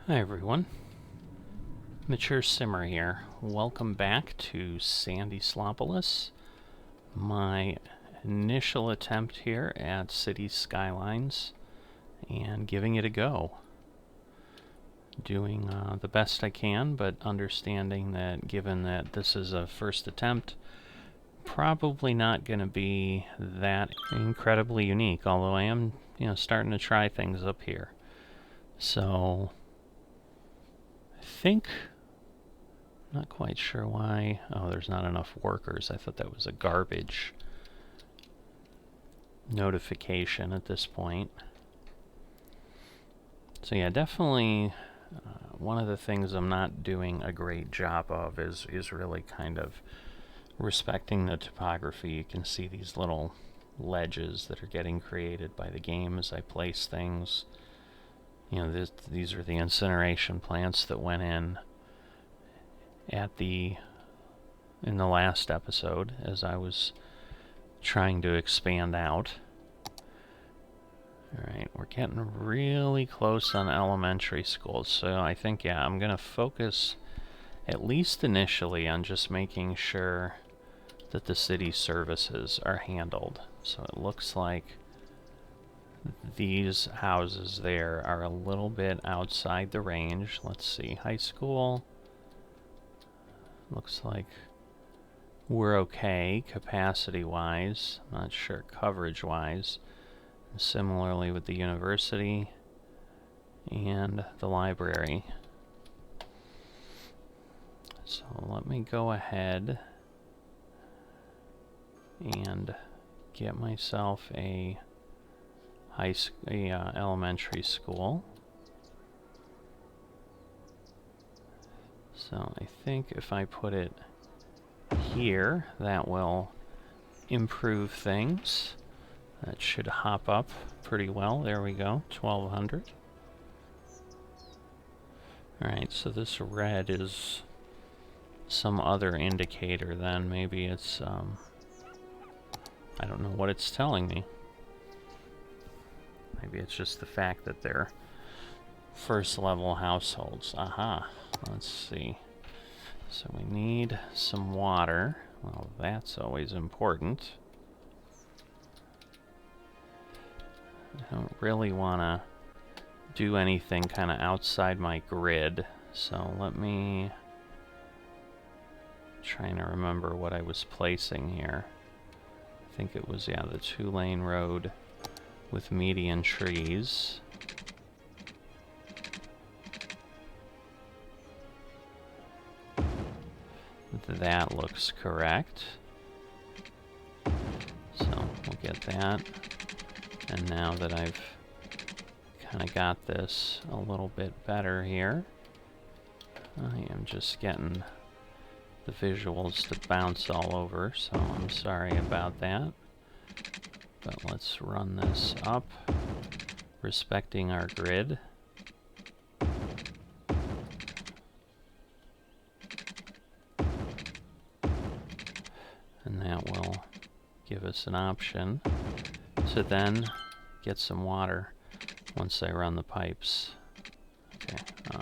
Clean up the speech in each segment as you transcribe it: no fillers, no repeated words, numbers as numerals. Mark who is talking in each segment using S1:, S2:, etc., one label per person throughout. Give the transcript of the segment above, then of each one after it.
S1: Hi everyone, Mature Simmer here. Welcome back to Sandy Slopolis. My initial attempt here at City Skylines and giving it a go. Doing the best I can, but understanding that given that this is a first attempt, probably not going to be that incredibly unique, although I am, starting to try things up here. So think, not quite sure why. Oh, there's not enough workers. I thought that was a garbage notification at this point. So yeah, definitely one of the things I'm not doing a great job of is really kind of respecting the topography. You can see these little ledges that are getting created by the game as I place things. These are the incineration plants that went in the last episode as I was trying to expand out. Alright, we're getting really close on elementary schools, so I think, yeah, I'm gonna focus at least initially on just making sure that the city services are handled. So it looks like these houses there are a little bit outside the range. Let's see, high school. Looks like we're okay capacity-wise. I'm not sure coverage-wise. Similarly with the university and the library. So let me go ahead and get myself a elementary school. So I think if I put it here, that will improve things. That should hop up pretty well. There we go, 1200. Alright, so this red is some other indicator then. Maybe it's, I don't know what it's telling me. Maybe it's just the fact that they're first level households. Aha, let's see. So we need some water. Well, that's always important. I don't really want to do anything kind of outside my grid, so let me trying to remember what I was placing here. I think it was, yeah, the 2-lane road with median trees. That looks correct. So we'll get that. And now that I've kind of got this a little bit better here, I am just getting the visuals to bounce all over, so I'm sorry about that. But let's run this up, respecting our grid. And that will give us an option to then get some water once I run the pipes. Okay, I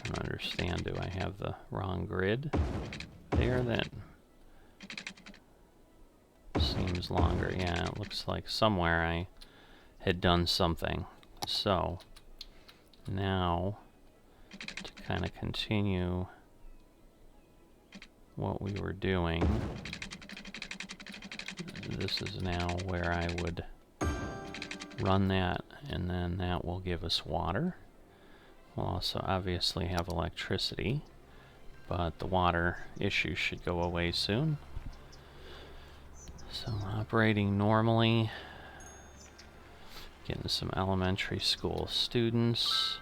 S1: don't understand, do I have the wrong grid there? That seems longer. Yeah, it looks like somewhere I had done something. So now to kind of continue what we were doing, this is now where I would run that, and then that will give us water. We'll also obviously have electricity, but the water issue should go away soon. So operating normally, getting some elementary school students.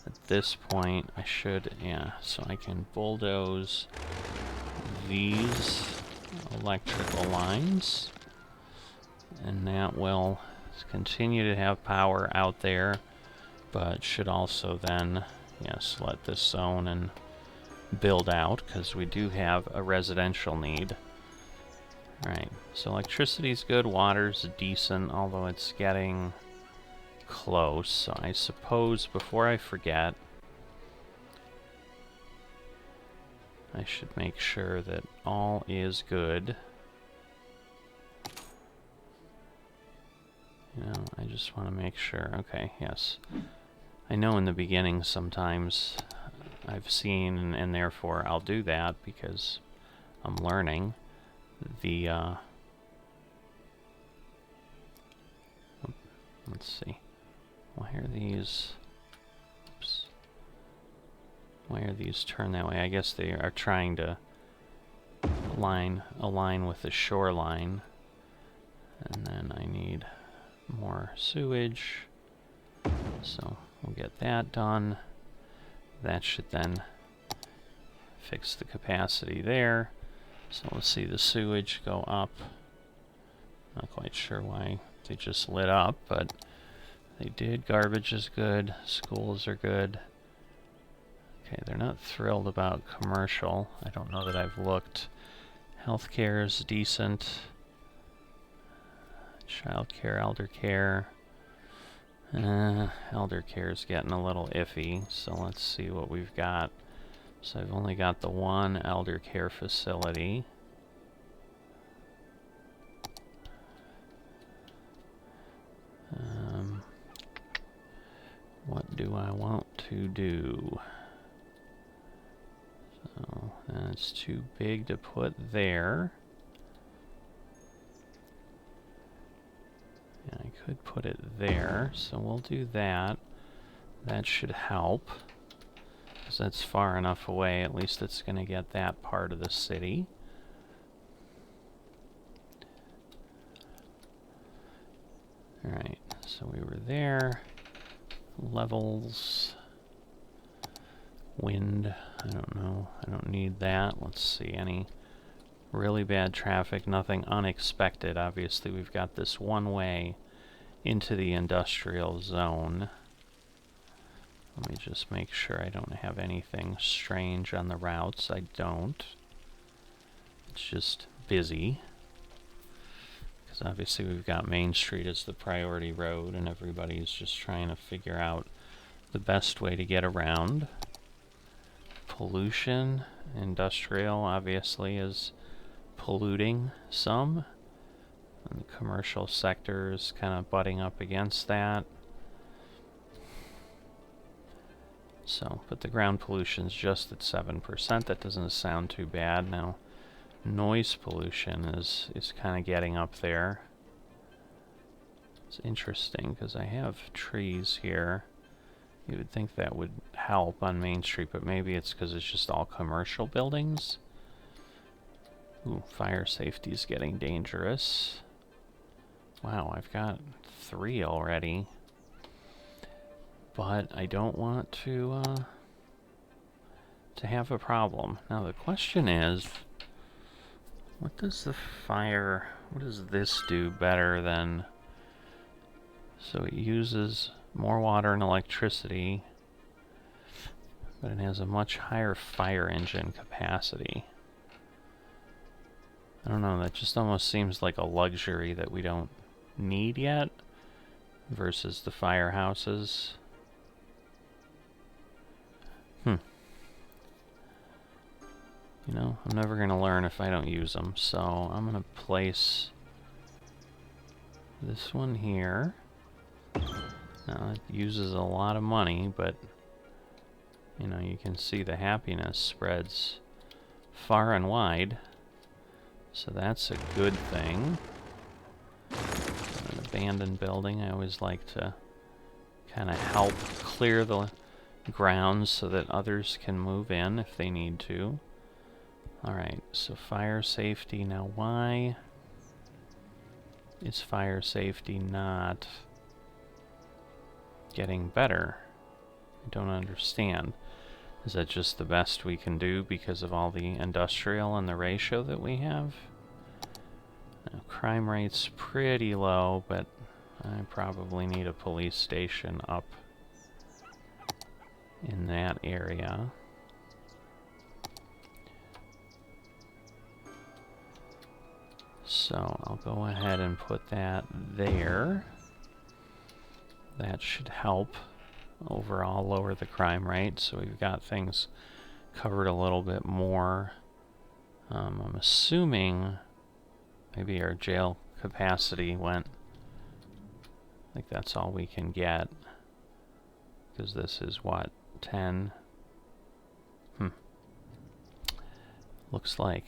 S1: At this point I should, yeah, so I can bulldoze these electrical lines, and that will continue to have power out there, but should also then, yes, let this zone and build out, because we do have a residential need. Alright, so electricity's good, water's decent, although it's getting close, so I suppose before I forget, I should make sure that all is good. You know, I just want to make sure. Okay, yes. I know in the beginning sometimes I've seen, and therefore I'll do that because I'm learning. Let's see. Why are these... Oops. Why are these turned that way? I guess they are trying to align with the shoreline. And then I need more sewage. So we'll get that done. That should then fix the capacity there. So let's see the sewage go up. Not quite sure why they just lit up, but they did. Garbage is good. Schools are good. Okay, they're not thrilled about commercial. I don't know that I've looked. Healthcare is decent. Childcare, elder care. Elder care is getting a little iffy, so let's see what we've got. So I've only got the one elder care facility. What do I want to do? So that's too big to put there. Yeah, I could put it there, so we'll do that. That should help, because that's far enough away. At least it's going to get that part of the city. Alright, so we were there. Levels. Wind, I don't know. I don't need that. Let's see, any really bad traffic, nothing unexpected. Obviously, we've got this one way into the industrial zone. Let me just make sure I don't have anything strange on the routes. I don't. It's just busy. Because obviously we've got Main Street as the priority road, and everybody's just trying to figure out the best way to get around. Pollution, industrial obviously is polluting some. And the commercial sector is kind of butting up against that. So, but the ground pollution's just at 7%. That doesn't sound too bad. Now, noise pollution is kind of getting up there. It's interesting because I have trees here. You would think that would help on Main Street, but maybe it's because it's just all commercial buildings. Ooh, fire safety is getting dangerous. Wow, I've got 3 already. But I don't want to have a problem. Now the question is, what does this do better than... So it uses more water and electricity, but it has a much higher fire engine capacity. I don't know, that just almost seems like a luxury that we don't need yet versus the firehouses. You know, I'm never going to learn if I don't use them, so I'm going to place this one here. Now, it uses a lot of money, but, you know, you can see the happiness spreads far and wide, so that's a good thing. An abandoned building, I always like to kind of help clear the grounds so that others can move in if they need to. Alright, so fire safety. Now why is fire safety not getting better? I don't understand. Is that just the best we can do because of all the industrial and the ratio that we have? Now, crime rate's pretty low, but I probably need a police station up in that area. So I'll go ahead and put that there. That should help overall lower the crime rate, so we've got things covered a little bit more. I'm assuming maybe our jail capacity went, I think that's all we can get, because this is what, 10? Looks like.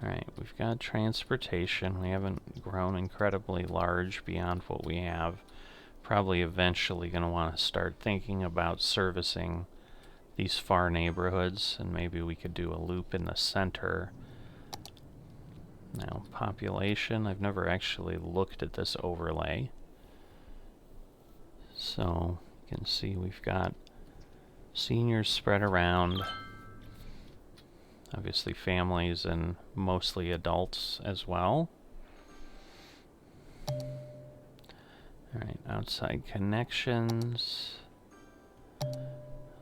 S1: Alright, we've got transportation. We haven't grown incredibly large beyond what we have. Probably eventually going to want to start thinking about servicing these far neighborhoods, and maybe we could do a loop in the center. Now, population, I've never actually looked at this overlay. So, you can see we've got seniors spread around. Obviously families and mostly adults as well. Alright, outside connections,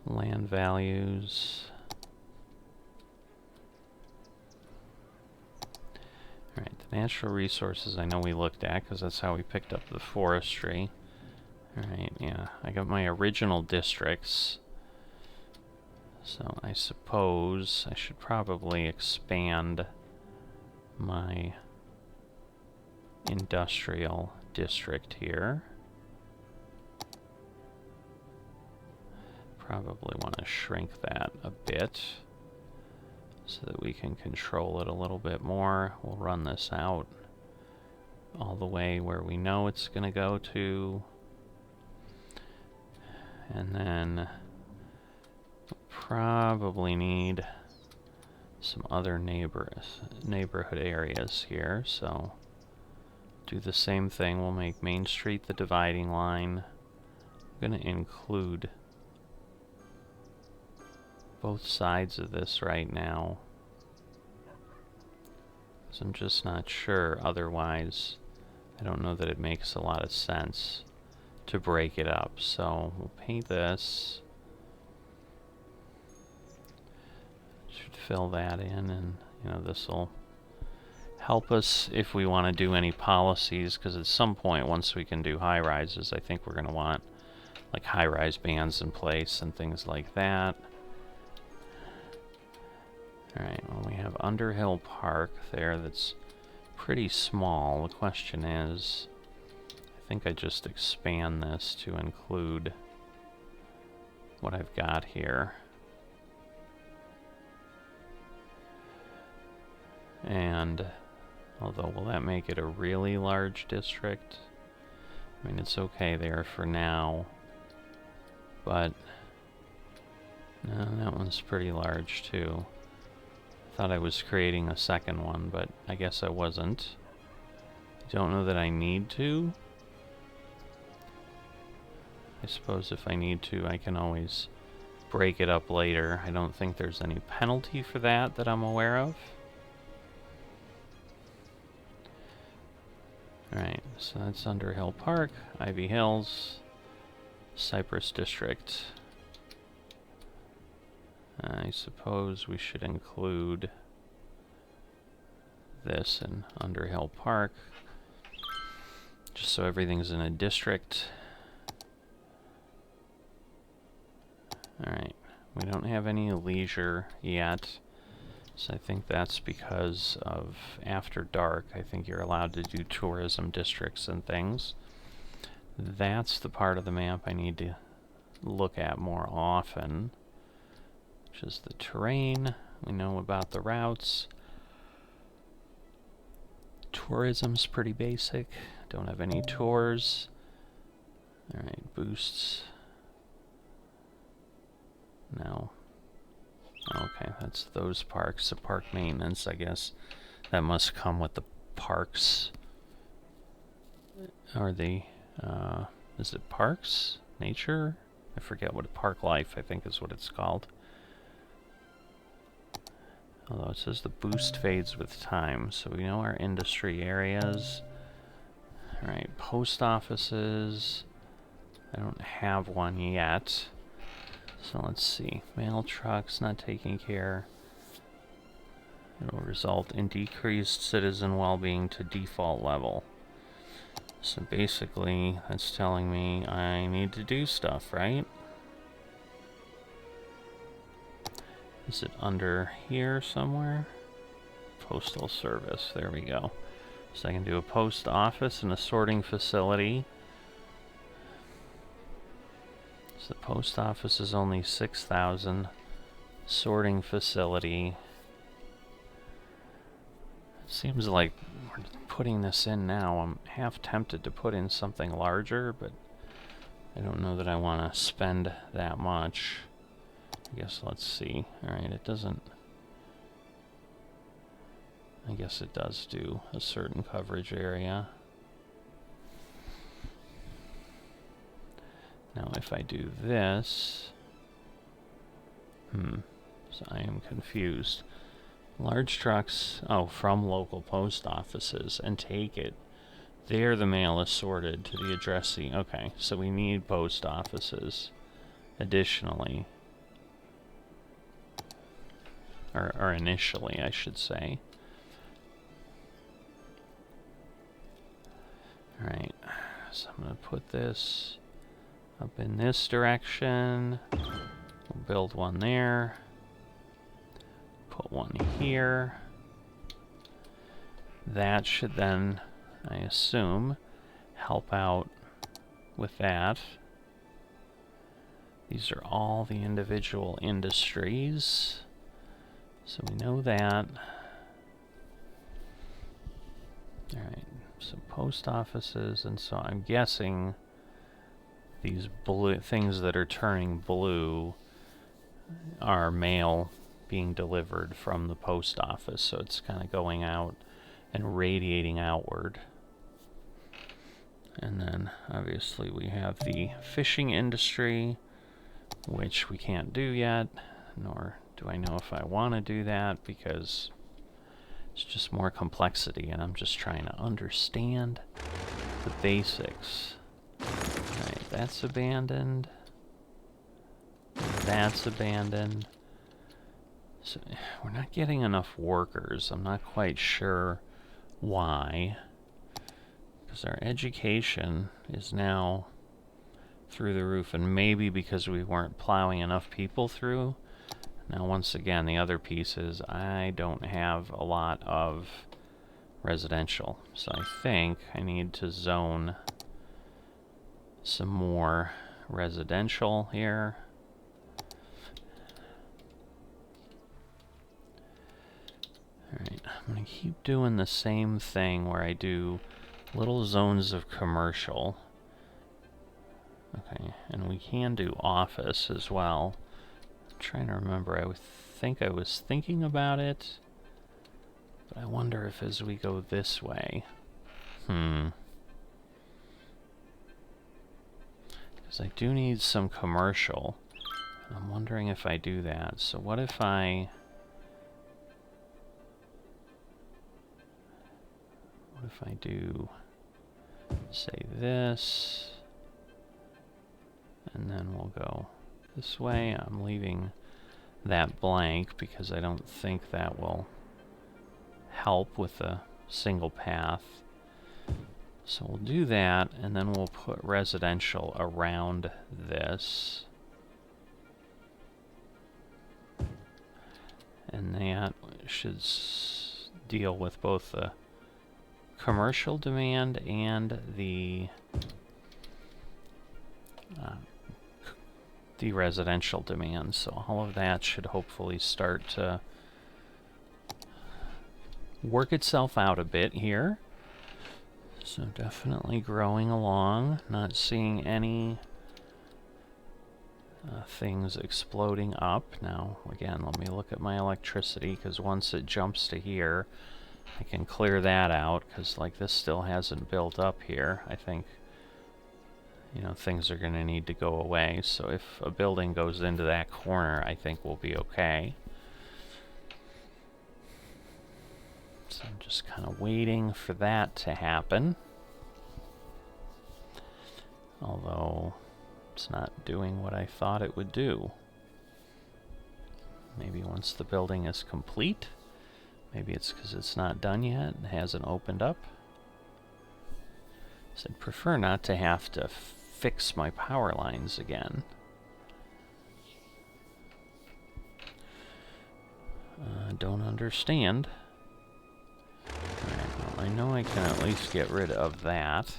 S1: land values. Alright, the natural resources I know we looked at because that's how we picked up the forestry. Alright, yeah, I got my original districts. So I suppose I should probably expand my industrial district here. Probably want to shrink that a bit so that we can control it a little bit more. We'll run this out all the way where we know it's going to go to. And then probably need some other neighborhood areas here, so do the same thing. We'll make Main Street the dividing line. I'm going to include both sides of this right now, so I'm just not sure otherwise. I don't know that it makes a lot of sense to break it up, so we'll paint this. Fill that in, and you know, this will help us if we want to do any policies, because at some point once we can do high rises, I think we're going to want like high rise bans in place and things like that. Alright, well, we have Underhill Park there that's pretty small. The question is, I think I just expand this to include what I've got here. And although, will that make it a really large district? I mean, it's okay there for now, but no, that one's pretty large too. Thought I was creating a second one, but I guess I wasn't. Don't know that I need to. I suppose if I need to, I can always break it up later. I don't think there's any penalty for that I'm aware of. Alright, so that's Underhill Park, Ivy Hills, Cypress District. I suppose we should include this in Underhill Park, just so everything's in a district. Alright, we don't have any leisure yet. So I think that's because of after dark. I think you're allowed to do tourism districts and things. That's the part of the map I need to look at more often, which is the terrain. We know about the routes. Tourism's pretty basic. Don't have any tours. Alright, boosts. No. Okay, that's those parks. The park maintenance, I guess that must come with the parks. Or the, is it parks? Nature? I forget what park life, I think is what it's called. Although it says the boost fades with time, so we know our industry areas. Alright, post offices. I don't have one yet. So let's see, mail trucks not taking care. It will result in decreased citizen well-being to default level. So basically, that's telling me I need to do stuff, right? Is it under here somewhere? Postal service, there we go. So I can do a post office and a sorting facility. So the post office is only 6,000. Sorting facility. It seems like we're putting this in now. I'm half tempted to put in something larger, but I don't know that I want to spend that much. I guess let's see. Alright, it doesn't... I guess it does do a certain coverage area. Now if I do this... So I am confused. Large trucks, from local post offices, and take it. There the mail is sorted to the addressee. Okay, so we need post offices additionally. Or initially, I should say. Alright, so I'm going to put this up in this direction. We'll build one there. Put one here. That should then, I assume, help out with that. These are all the individual industries. So we know that. Alright, so post offices, and so I'm guessing these blue things that are turning blue are mail being delivered from the post office, so it's kind of going out and radiating outward. And then obviously we have the fishing industry, which we can't do yet, nor do I know if I want to do that, because it's just more complexity and I'm just trying to understand the basics. Alright, that's abandoned. That's abandoned. So we're not getting enough workers. I'm not quite sure why. Because our education is now through the roof, and maybe because we weren't plowing enough people through. Now once again, the other piece is I don't have a lot of residential. So I think I need to zone some more residential here. Alright, I'm going to keep doing the same thing where I do little zones of commercial. Okay, and we can do office as well. I'm trying to remember, I think I was thinking about it, but I wonder if as we go this way... Because I do need some commercial. I'm wondering if I do that. So what if I... What if I do, say, this, and then we'll go this way. I'm leaving that blank because I don't think that will help with a single path. So we'll do that, and then we'll put residential around this. And that should deal with both the commercial demand and the residential demand. So all of that should hopefully start to work itself out a bit here. So definitely growing along, not seeing any things exploding up. Now again, let me look at my electricity, because once it jumps to here, I can clear that out, because like this still hasn't built up here. I think, you know, things are going to need to go away. So if a building goes into that corner, I think we'll be okay. So I'm just kind of waiting for that to happen. Although it's not doing what I thought it would do. Maybe once the building is complete. Maybe it's because it's not done yet and hasn't opened up. So I'd prefer not to have to fix my power lines again. Don't understand. Alright, well, I know I can at least get rid of that.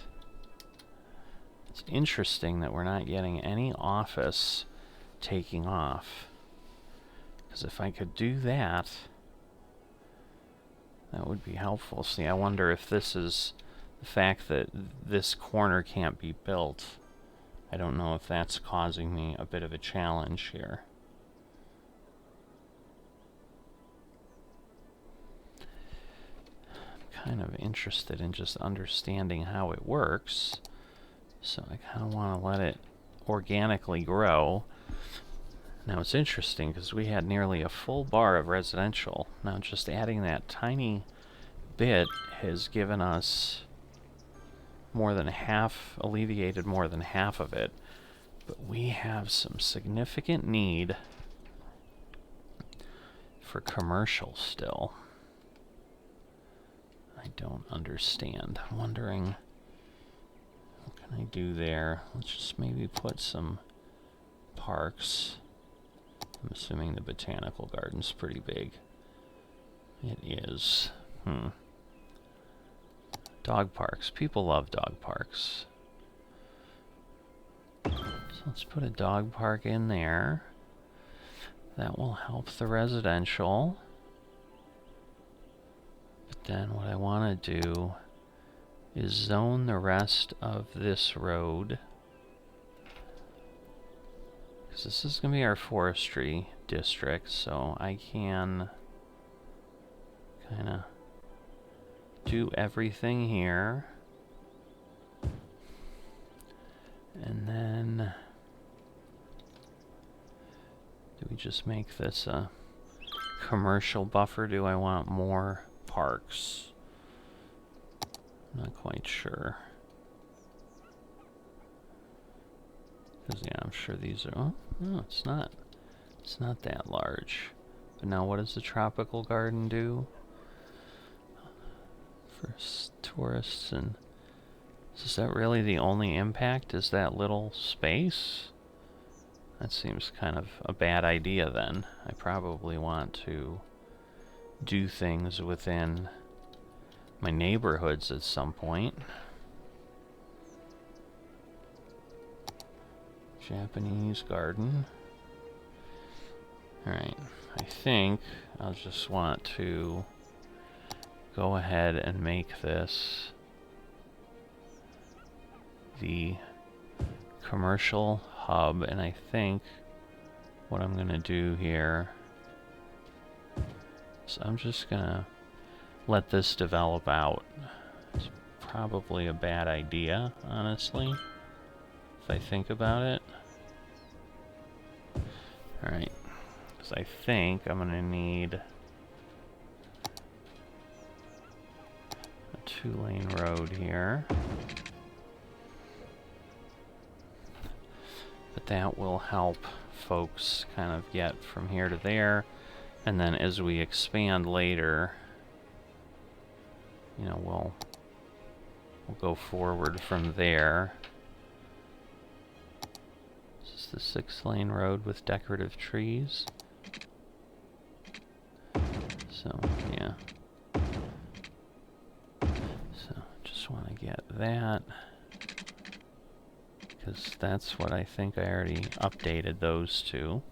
S1: It's interesting that we're not getting any office taking off. Because if I could do that, that would be helpful. See, I wonder if this is the fact that this corner can't be built. I don't know if that's causing me a bit of a challenge here. Kind of interested in just understanding how it works, so I kind of want to let it organically grow. Now it's interesting because we had nearly a full bar of residential. Now just adding that tiny bit has given us more than half, alleviated more than half of it, but we have some significant need for commercial still. I don't understand. I'm wondering, what can I do there? Let's just maybe put some parks. I'm assuming the botanical garden's pretty big. It is. Dog parks. People love dog parks. So let's put a dog park in there. That will help the residential. Then what I want to do is zone the rest of this road, because this is going to be our forestry district, so I can kind of do everything here. And then do we just make this a commercial buffer? Do I want more parks? Not quite sure. Because yeah, I'm sure these are. Oh, no, it's not. It's not that large. But now, what does the tropical garden do for tourists? And is that really the only impact? Is that little space? That seems kind of a bad idea. Then I probably want to do things within my neighborhoods at some point. Japanese garden. Alright, I think I'll just want to go ahead and make this the commercial hub, and I think what I'm gonna do here, so I'm just gonna let this develop out. It's probably a bad idea, honestly, if I think about it. Alright, because I think I'm gonna need a 2-lane road here. But that will help folks kind of get from here to there, and then as we expand later, you know, we'll go forward from there. This is the 6-lane road with decorative trees. So, yeah. So, just want to get that, because that's what I think I already updated those to.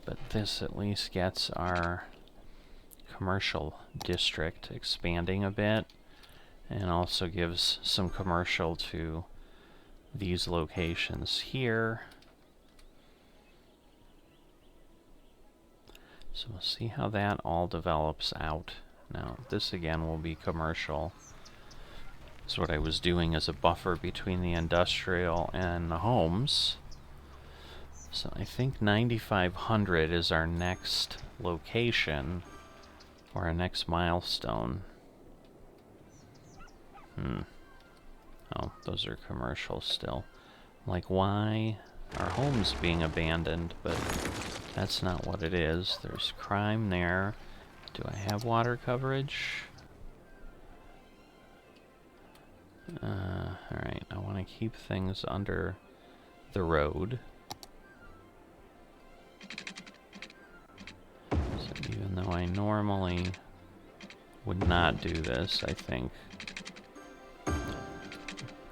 S1: But this at least gets our commercial district expanding a bit, and also gives some commercial to these locations here. So we'll see how that all develops out. Now this again will be commercial. So what I was doing is a buffer between the industrial and the homes. So I think 9,500 is our next location, or our next milestone. Oh, those are commercial still. Like, why are homes being abandoned? But that's not what it is. There's crime there. Do I have water coverage? Alright, I want to keep things under the road. So even though I normally would not do this, I think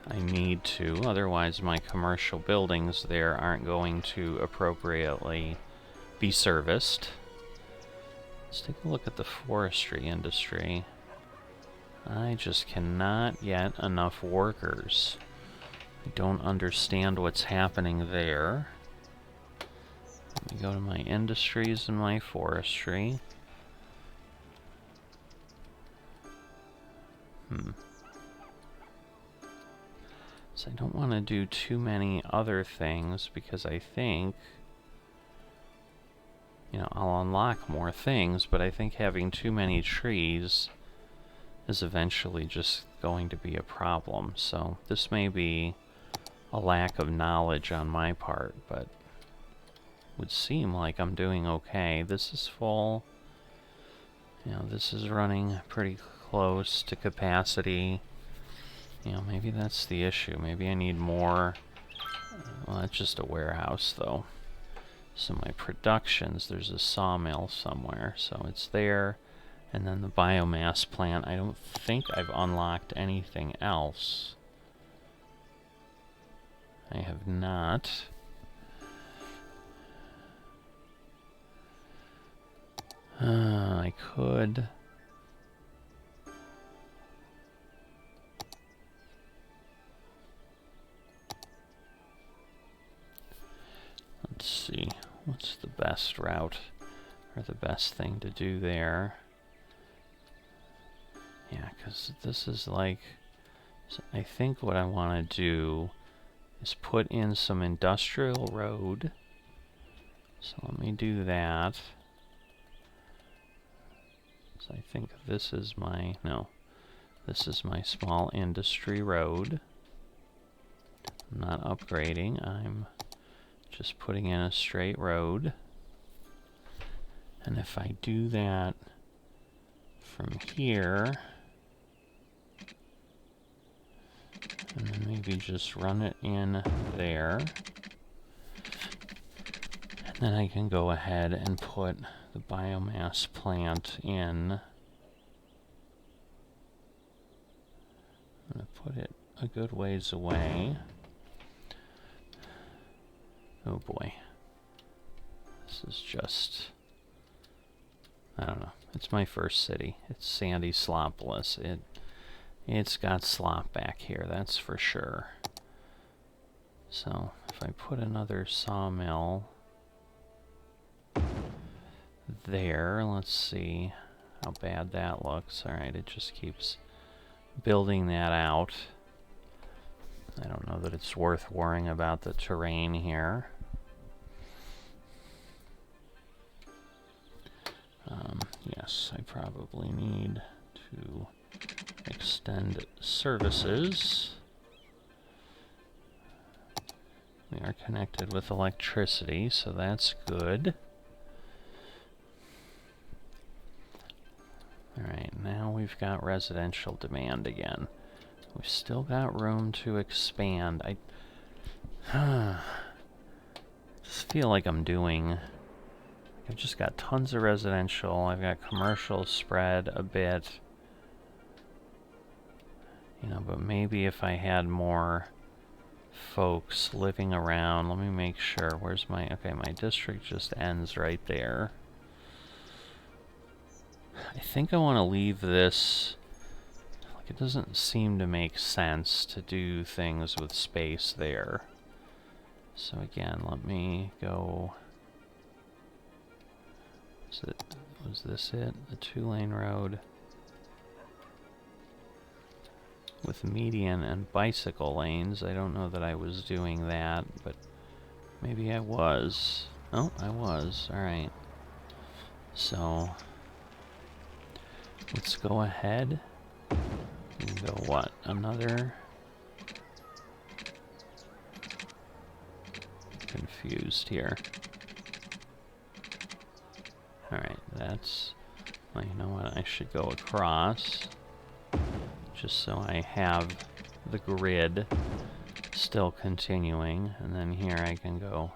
S1: I need to. Otherwise, my commercial buildings there aren't going to appropriately be serviced. Let's take a look at the forestry industry. I just cannot get enough workers. I don't understand what's happening there. Let me go to my industries and my forestry. So I don't want to do too many other things because I think, you know, I'll unlock more things, but I think having too many trees is eventually just going to be a problem. So this may be a lack of knowledge on my part, but would seem like I'm doing okay. This is full. You know, this is running pretty close to capacity. You know, maybe that's the issue. Maybe I need more. Well, that's just a warehouse, though. So my productions, there's a sawmill somewhere, so it's there. And then the biomass plant, I don't think I've unlocked anything else. I have not. I could. Let's see, what's the best route, or the best thing to do there? Yeah, because this is like, so I think what I want to do is put in some industrial road. So let me do that. So I think this is my, no, this is my small industry road. I'm not upgrading, I'm just putting in a straight road. And if I do that from here, and then maybe just run it in there, and then I can go ahead and put the biomass plant in. I'm going to put it a good ways away. Oh boy. This is just, I don't know. It's my first city. It's Sandy Slopless. It's got slop back here, that's for sure. So if I put another sawmill there, let's see how bad that looks. Alright, it just keeps building that out. I don't know that it's worth worrying about the terrain here. Yes, I probably need to extend services. We are connected with electricity, so that's good. Alright, now we've got residential demand again. We've still got room to expand. I just feel like I'm doing... I've just got tons of residential. I've got commercial spread a bit. You know, but maybe if I had more folks living around. Let me make sure. Where's my... Okay, my district just ends right there. I think I want to leave this... Like, it doesn't seem to make sense to do things with space there. So again, let me go... Was this it? The 2-lane road with median and bicycle lanes. I don't know that I was doing that, but maybe I was. Oh, I was. Alright. So, let's go ahead and go what? Another... Confused here. Alright, that's... Well, you know what? I should go across. Just so I have the grid still continuing, and then here I can go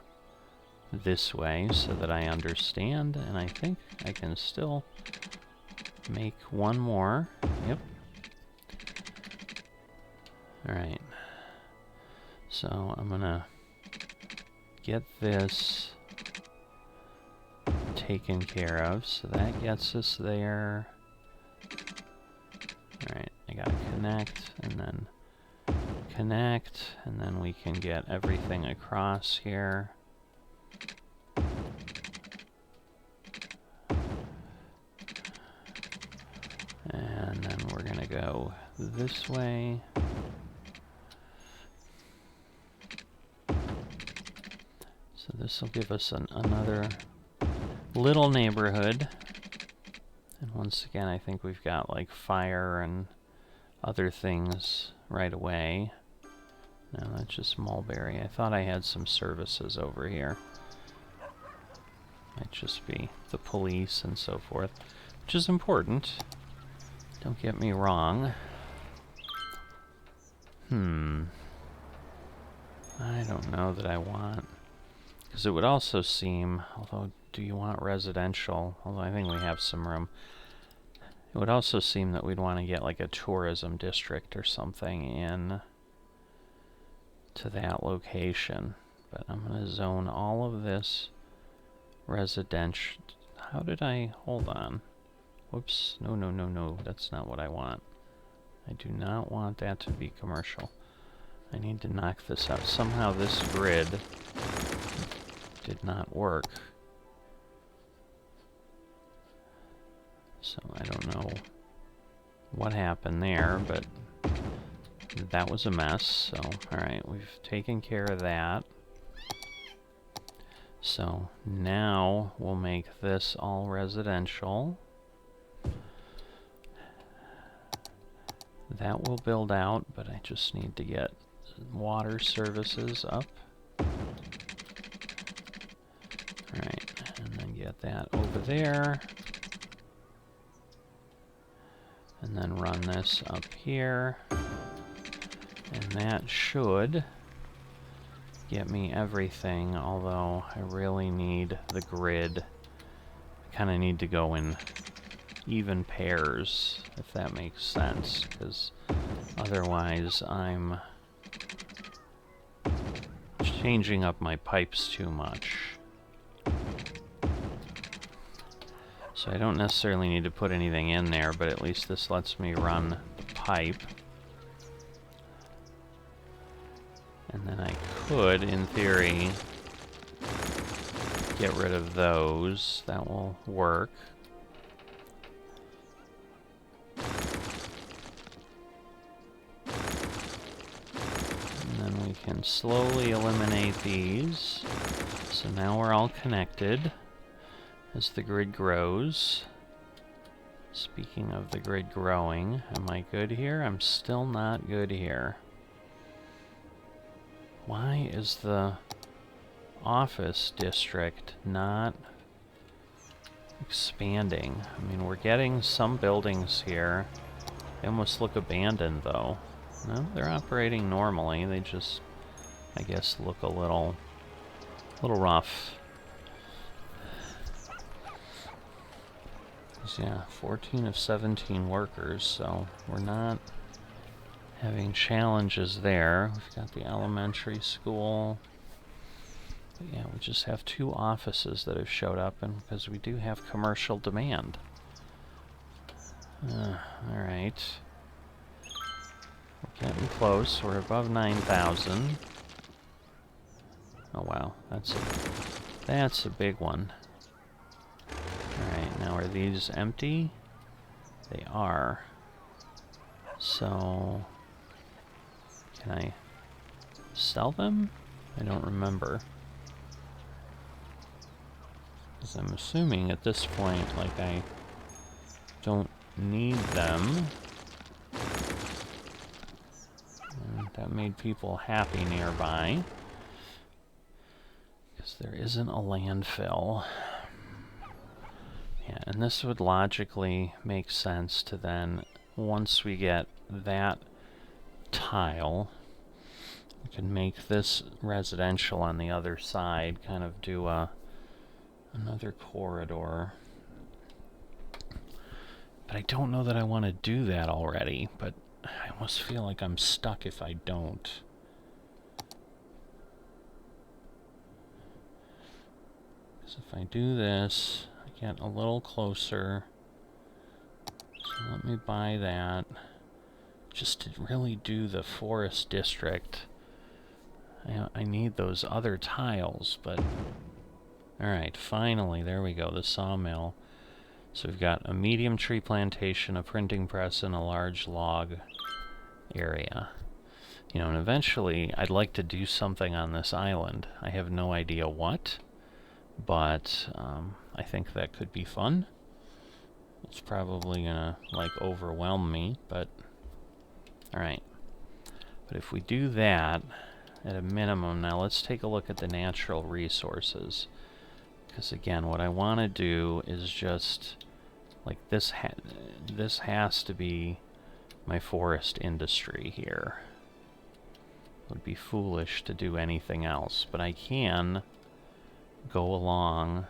S1: this way so that I understand, and I think I can still make one more. Yep. Alright. So I'm gonna get this taken care of, so that gets us there. Alright, I gotta connect, and then we can get everything across here. And then we're gonna go this way. So this will give us another little neighborhood. And once again, I think we've got like fire and other things right away. No, that's just mulberry. I thought I had some services over here. Might just be the police and so forth, which is important. Don't get me wrong. I don't know that I want... Because it would also seem... Although, do you want residential? Although I think we have some room. It would also seem that we'd want to get like a tourism district or something in to that location. But I'm going to zone all of this residential. How did I... Hold on. Whoops. No, no, no, no. That's not what I want. I do not want that to be commercial. I need to knock this out. Somehow this grid did not work. So I don't know what happened there, but that was a mess. So, alright, we've taken care of that. So now we'll make this all residential. That will build out, but I just need to get water services up. Alright, and then get that over there. And then run this up here. And that should get me everything, although I really need the grid. I kind of need to go in even pairs, if that makes sense, because otherwise I'm changing up my pipes too much. So I don't necessarily need to put anything in there, but at least this lets me run the pipe. And then I could, in theory, get rid of those. That will work. And then we can slowly eliminate these. So now we're all connected as the grid grows. Speaking of the grid growing, am I good here? I'm still not good here. Why is the office district not expanding? I mean, we're getting some buildings here. They almost look abandoned, though. No, they're operating normally. They just, I guess, look a little rough. Yeah, 14 of 17 workers, so we're not having challenges there. We've got the elementary school. But yeah, we just have 2 offices that have showed up, and because we do have commercial demand. Alright. We're getting close. We're above 9,000. Oh wow, that's a big one. Alright, now are these empty? They are. So, can I sell them? I don't remember. Because I'm assuming at this point, like, I don't need them. And that made people happy nearby. Because there isn't a landfill. Yeah, and this would logically make sense to then, once we get that tile. We can make this residential on the other side, kind of do another corridor. But I don't know that I want to do that already, but I almost feel like I'm stuck if I don't. Because if I do this, I get a little closer. So let me buy that. Just to really do the forest district, I need those other tiles, but... Alright, finally, there we go, the sawmill. So we've got a medium tree plantation, a printing press, and a large log area. You know, and eventually I'd like to do something on this island. I have no idea what, but I think that could be fun. It's probably gonna, like, overwhelm me, but... Alright. But if we do that, at a minimum, now let's take a look at the natural resources. Because again, what I want to do is just, like, this has to be my forest industry here. It would be foolish to do anything else, but I can go along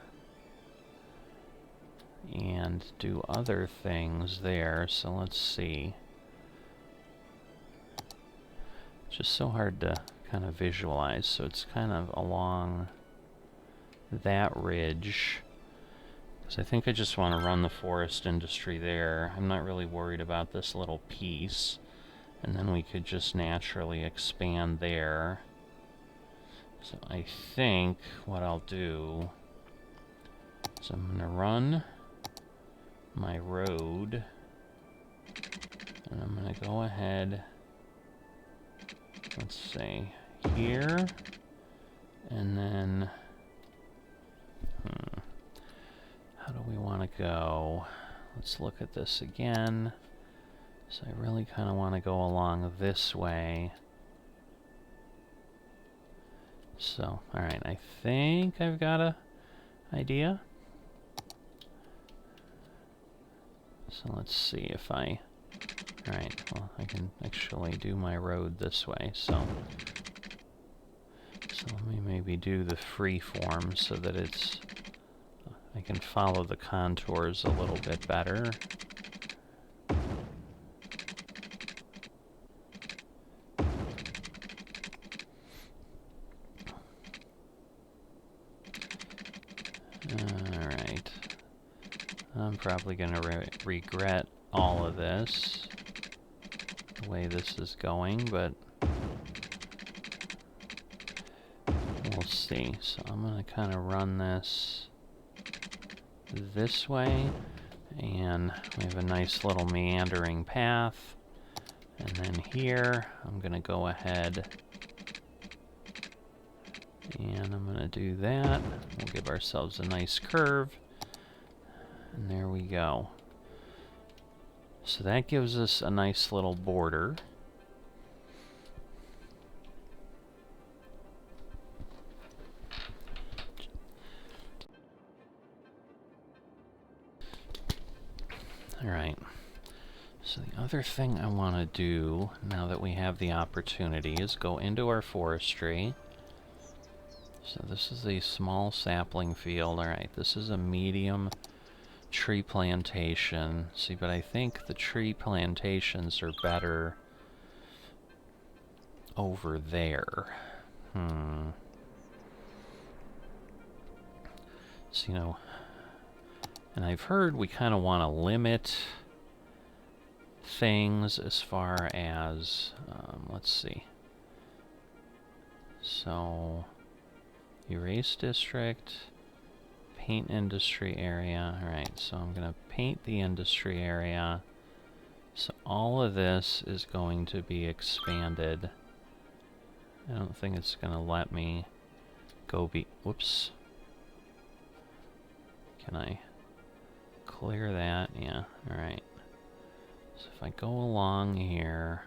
S1: and do other things there, so let's see. It's just so hard to kind of visualize, so it's kind of along that ridge, because I think I just want to run the forest industry there. I'm not really worried about this little piece, and then we could just naturally expand there. So I think what I'll do is I'm going to run my road, and I'm going to go ahead, let's say, here, and then, how do we want to go? Let's look at this again. So I really kind of want to go along this way. So, alright, I think I've got a idea. So let's see if I... Alright, well, I can actually do my road this way, so let me maybe do the free form so that it's... I can follow the contours a little bit better. Alright. I'm probably going to regret all of this, the way this is going, but we'll see. So I'm going to kind of run this way, and we have a nice little meandering path, and then here I'm going to go ahead and I'm going to do that. We'll give ourselves a nice curve, and there we go. So that gives us a nice little border. Alright, so the other thing I want to do, now that we have the opportunity, is go into our forestry. So this is a small sapling field. Alright, this is a medium tree plantation. See, but I think the tree plantations are better over there. So, you know... And I've heard we kind of want to limit things as far as, let's see. So, erase district, paint industry area. Alright, so I'm going to paint the industry area. So all of this is going to be expanded. I don't think it's going to let me go whoops. Can I clear that? Yeah, alright. So if I go along here,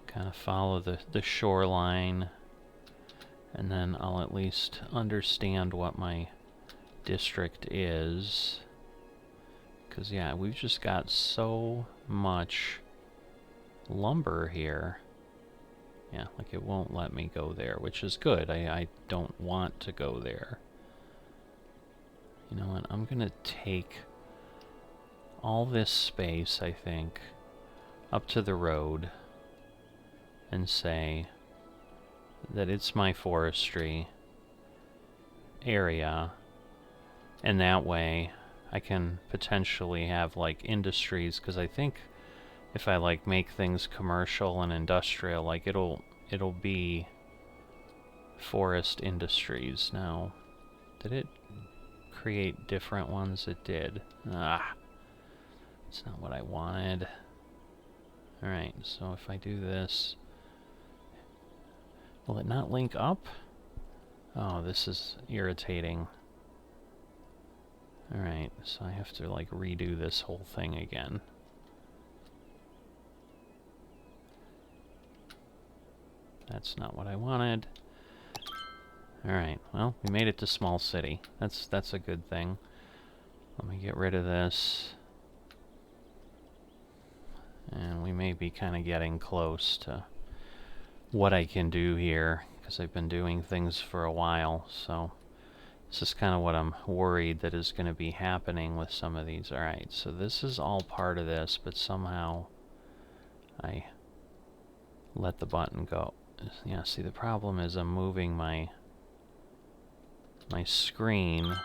S1: kind of follow the shoreline, and then I'll at least understand what my district is. Because, yeah, we've just got so much lumber here. Yeah, like it won't let me go there, which is good. I don't want to go there. You know what? I'm gonna take all this space, I think, up to the road and say that it's my forestry area, and that way I can potentially have like industries, because I think if I like make things commercial and industrial, like it'll be forest industries. Now, did it create different ones? It did. Ah, it's not what I wanted. Alright, so if I do this, will it not link up? Oh, this is irritating. Alright, so I have to like redo this whole thing again. That's not what I wanted. Alright, well, we made it to small city. That's a good thing. Let me get rid of this. And we may be kind of getting close to what I can do here, because I've been doing things for a while, so this is kind of what I'm worried that is going to be happening with some of these. Alright, so this is all part of this, but somehow I let the button go. Yeah, see, the problem is I'm moving my screen,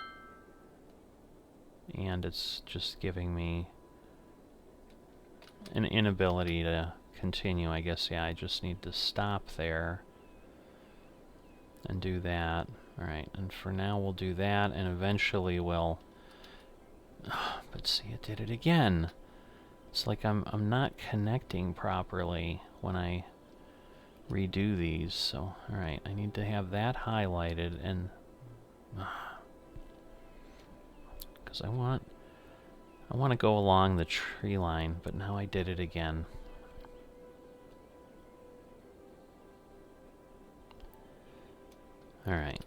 S1: and it's just giving me an inability to continue. I guess, yeah, I just need to stop there and do that. Alright, and for now we'll do that, and eventually we'll... but see, it did it again. It's like I'm not connecting properly when I redo these, so... Alright, I need to have that highlighted, and... because I want to go along the tree line, but now I did it again. Alright.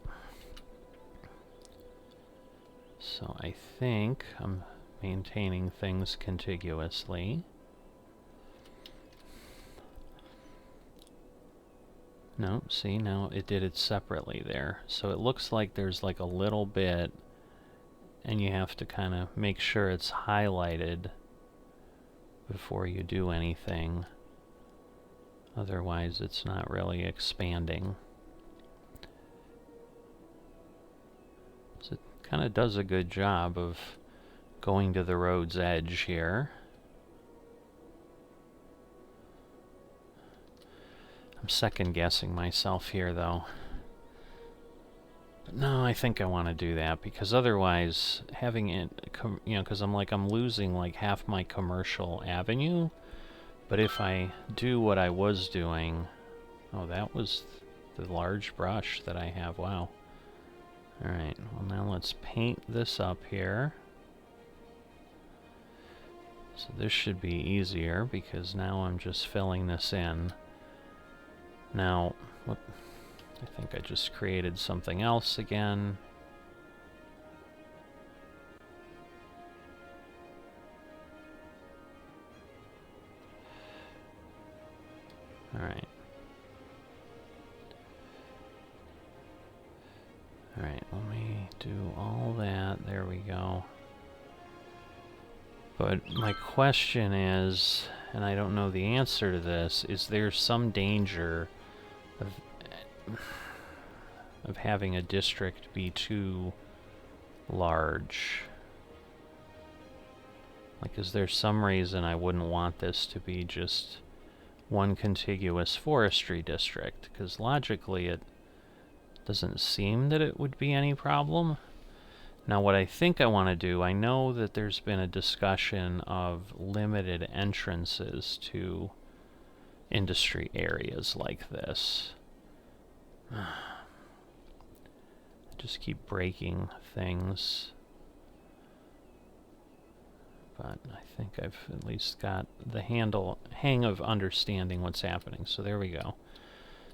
S1: So I think I'm maintaining things contiguously. No, see, now it did it separately there. So it looks like there's like a little bit, and you have to kind of make sure it's highlighted before you do anything. Otherwise, it's not really expanding. So it kind of does a good job of going to the road's edge here. I'm second guessing myself here, though. But no, I think I want to do that, because otherwise having it, you know, because I'm losing like half my commercial avenue. But if I do what I was doing... Oh, that was the large brush that I have. Wow. Alright, well now let's paint this up here. So this should be easier, because now I'm just filling this in. Now, whoop, I think I just created something else again. Alright. Alright, let me do all that. There we go. But my question is, and I don't know the answer to this, is there some danger of having a district be too large? Like, is there some reason I wouldn't want this to be just one contiguous forestry district? Because logically it doesn't seem that it would be any problem. Now what I think I want to do, I know that there's been a discussion of limited entrances to industry areas like this. I just keep breaking things. But I think I've at least got the hang of understanding what's happening. So there we go.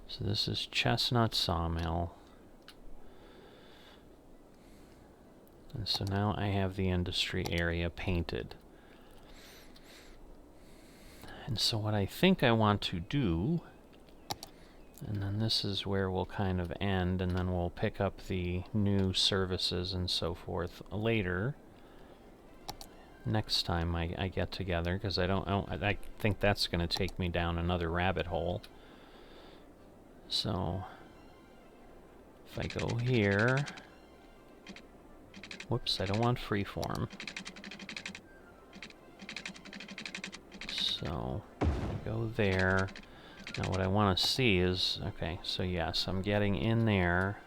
S1: So this is Chestnut Sawmill. And so now I have the industry area painted. And so what I think I want to do, and then this is where we'll kind of end, and then we'll pick up the new services and so forth later. Next time I get together, because I think that's going to take me down another rabbit hole. So if I go here, whoops, I don't want freeform. So if I go there. Now what I want to see is, okay, so yes, I'm getting in there.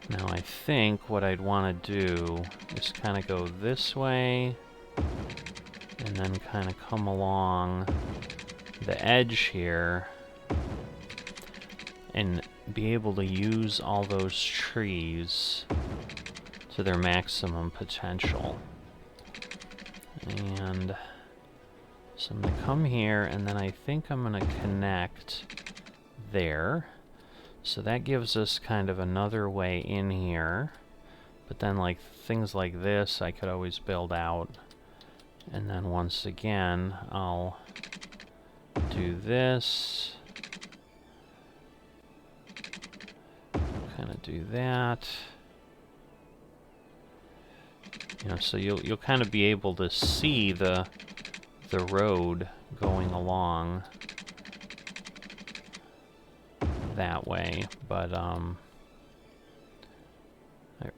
S1: Now I think what I'd want to do is kind of go this way, and then kind of come along the edge here, and be able to use all those trees to their maximum potential. And so I'm going to come here, and then I think I'm going to connect there. So that gives us kind of another way in here. But then like things like this I could always build out. And then once again, I'll do this. Kind of do that. You know, so you'll kind of be able to see the road going along that way, but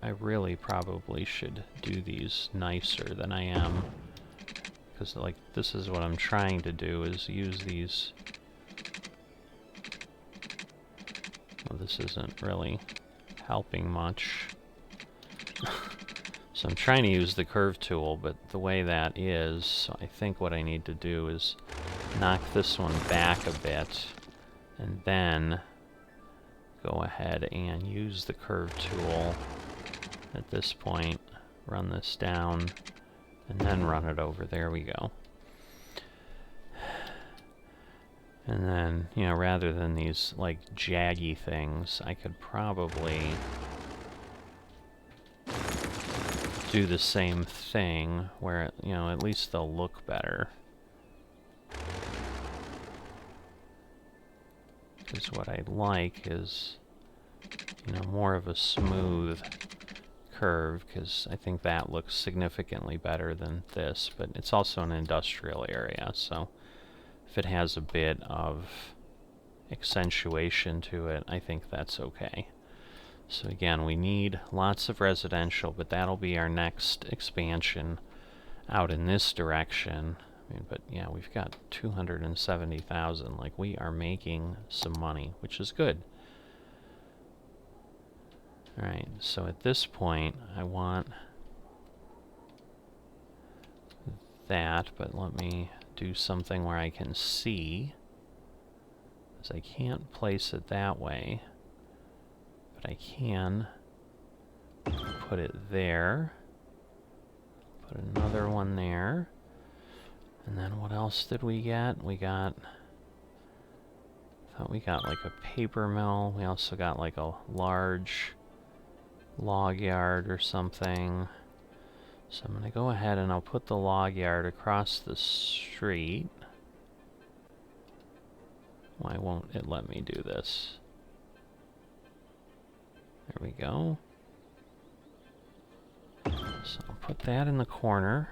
S1: I really probably should do these nicer than I am, because like this is what I'm trying to do, is use these. Well, this isn't really helping much. So I'm trying to use the curve tool, but the way that is, so I think what I need to do is knock this one back a bit, and then go ahead and use the curve tool at this point, run this down, and then run it over. There we go. And then, you know, rather than these like jaggy things, I could probably do the same thing where, you know, at least they'll look better. Because what I like is, you know, more of a smooth curve, because I think that looks significantly better than this, but it's also an industrial area, so if it has a bit of accentuation to it, I think that's okay. So again, we need lots of residential, but that'll be our next expansion out in this direction. I mean, but yeah, we've got 270,000. Like, we are making some money, which is good. Alright, so at this point, I want that, but let me do something where I can see, because I can't place it that way. But I can put it there, put another one there, and then what else did we get? We got, I thought we got like a paper mill. We also got like a large log yard or something. So I'm going to go ahead and I'll put the log yard across the street. Why won't it let me do this? There we go. So I'll put that in the corner.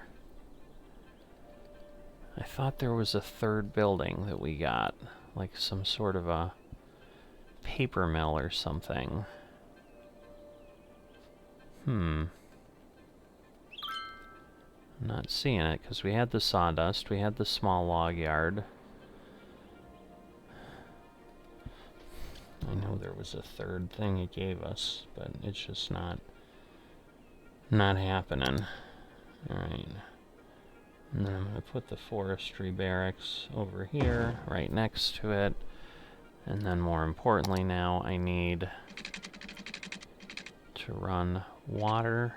S1: I thought there was a third building that we got, like some sort of a paper mill or something. I'm not seeing it, because we had the sawdust, we had the small log yard. I know there was a third thing it gave us, but it's just not happening. Alright. And then I'm going to put the forestry barracks over here, right next to it. And then more importantly now, I need to run water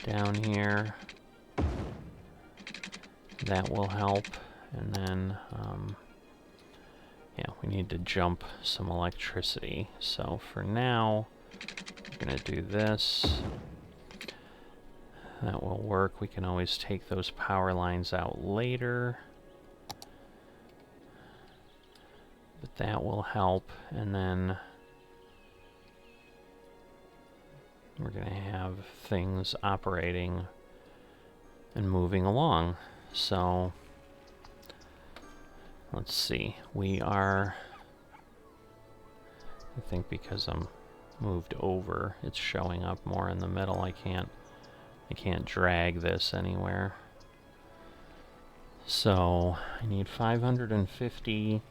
S1: down here. That will help. And then, yeah, we need to jump some electricity. So for now, we're going to do this. That will work. We can always take those power lines out later. But that will help. And then we're going to have things operating and moving along. So let's see. We are, I think because I'm moved over, it's showing up more in the middle. I can't drag this anywhere. So I need 550.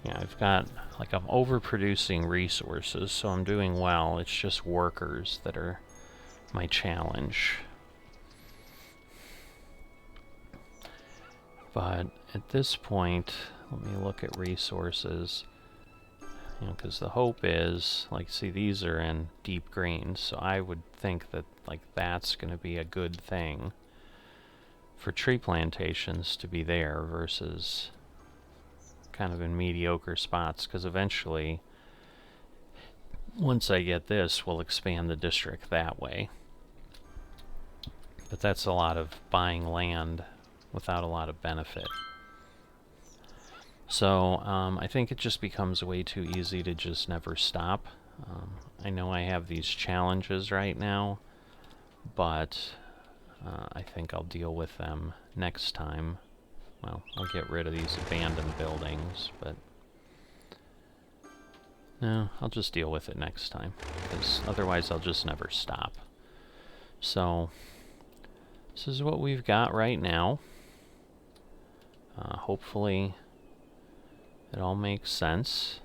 S1: Yeah, I've got, like, I'm overproducing resources, so I'm doing well. It's just workers that are my challenge. But at this point, let me look at resources. You know, because the hope is, like, see, these are in deep green, so I would think that, like, that's going to be a good thing for tree plantations to be there versus kind of in mediocre spots, because eventually, once I get this, we'll expand the district that way. But that's a lot of buying land without a lot of benefit. So I think it just becomes way too easy to just never stop. I know I have these challenges right now, but I think I'll deal with them next time. Well, I'll get rid of these abandoned buildings, but no, I'll just deal with it next time, because otherwise I'll just never stop. So this is what we've got right now. Hopefully it all makes sense.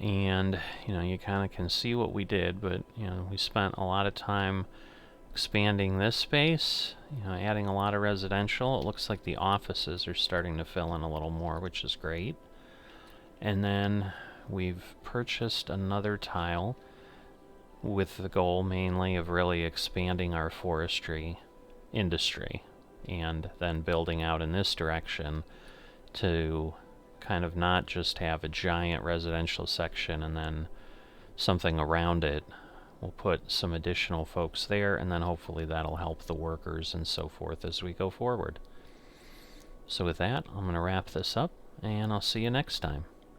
S1: And, you know, you kind of can see what we did, but, you know, we spent a lot of time expanding this space, you know, adding a lot of residential. It looks like the offices are starting to fill in a little more, which is great. And then we've purchased another tile with the goal mainly of really expanding our forestry industry, and then building out in this direction to kind of not just have a giant residential section and then something around it. We'll put some additional folks there, and then hopefully that'll help the workers and so forth as we go forward. So with that, I'm going to wrap this up, and I'll see you next time.